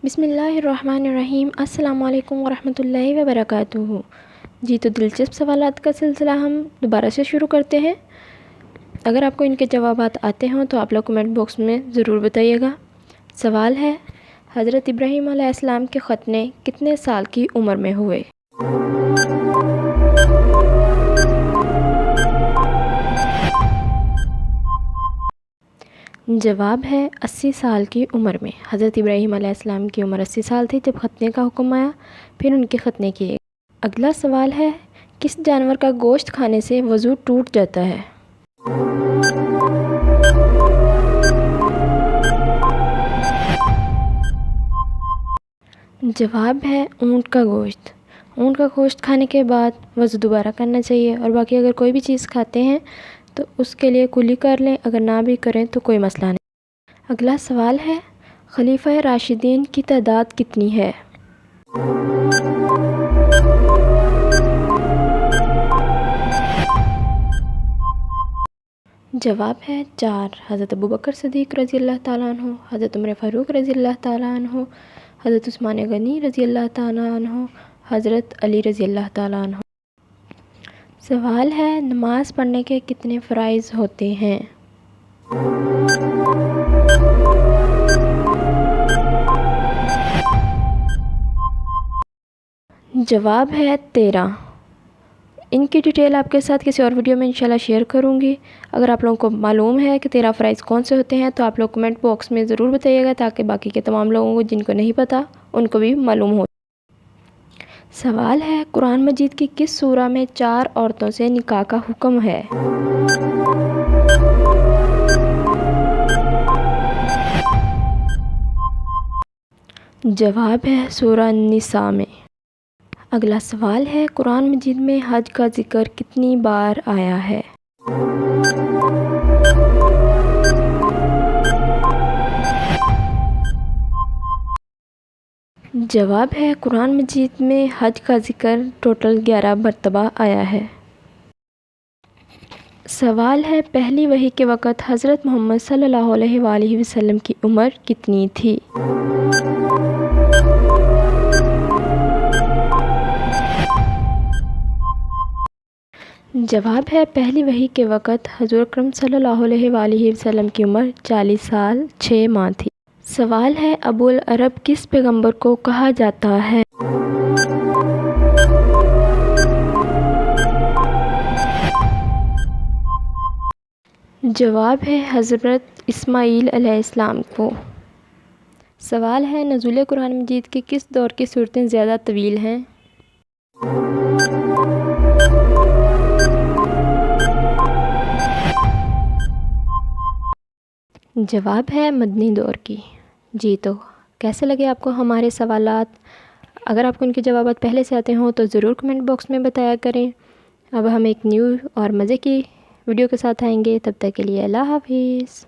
बिस्मिल्लाहिर्रहमानिर्रहीम। अस्सलामु अलैकुम वरहमतुल्लाहि वबरकातुहू। जी, तो दिलचस्प सवालात का सिलसिला हम दोबारा से शुरू करते हैं। अगर आपको इनके जवाबात आते हों तो आप लोग कमेंट बॉक्स में ज़रूर बताइएगा। सवाल है, हज़रत इब्राहीम अलैहिस्सलाम के खतने कितने साल की उम्र में हुए? जवाब है 80 साल की उम्र में। हज़रत इब्राहीम अलैहिस्सलाम की उम्र 80 साल थी जब खतने का हुक्म आया, फिर उनके खतने किए। अगला सवाल है, किस जानवर का गोश्त खाने से वज़ू टूट जाता है? जवाब है ऊँट का गोश्त। ऊँट का गोश्त खाने के बाद वज़ू दोबारा करना चाहिए, और बाकी अगर कोई भी चीज़ खाते हैं तो उसके लिए कुली कर लें, अगर ना भी करें तो कोई मसला नहीं। अगला सवाल है, खलीफा राशिदीन की तादाद कितनी है? जवाब है 4। हज़रत अबू बकर सिद्दीक़ रज़ी अल्लाह ताला अन्हु, हज़रत उमर फ़ारूक रज़ी अल्लाह ताला अन्हु, हज़रत उस्मान गनी रज़ी अल्लाह ताला अन्हु, हज़रत अली रज़ी अल्लाह ताला अन्हु। सवाल है, नमाज़ पढ़ने के कितने फ़राइज़ होते हैं? जवाब है 13। इनकी डिटेल आपके साथ किसी और वीडियो में इंशाल्लाह शेयर करूँगी। अगर आप लोगों को मालूम है कि 13 फ़राइज़ कौन से होते हैं तो आप लोग कमेंट बॉक्स में ज़रूर बताइएगा, ताकि बाकी के तमाम लोगों को जिनको नहीं पता उनको भी मालूम हो। सवाल है, कुरान मजीद की किस सूरा में 4 औरतों से निकाह का हुक्म है? जवाब है सूरा निसा में। अगला सवाल है, कुरान मजीद में हज का ज़िक्र कितनी बार आया है? जवाब है, कुरान मजीद में हज का ज़िक्र टोटल 11 मरतबा आया है। सवाल है, पहली वही के वक़्त हज़रत मोहम्मद सल्लल्लाहु अलैहि वसल्लम की उम्र कितनी थी? जवाब है, पहली वही के वक़्त हुज़ूर अकरम सल्लल्लाहु अलैहि वसल्लम की उम्र 40 साल 6 माह थी। सवाल है, अबुल अरब किस पैगंबर को कहा जाता है? जवाब है हज़रत इस्माईल अलैहिस्सलाम को। सवाल है, नुज़ूल कुरान मजीद के किस दौर की सूरतें ज़्यादा तवील हैं? जवाब है मदनी दौर की। जी, तो कैसे लगे आपको हमारे सवालात? अगर आपको इनके जवाब पहले से आते हों तो ज़रूर कमेंट बॉक्स में बताया करें। अब हम एक न्यू और मज़े की वीडियो के साथ आएंगे, तब तक के लिए अल्लाह हाफ़िज़।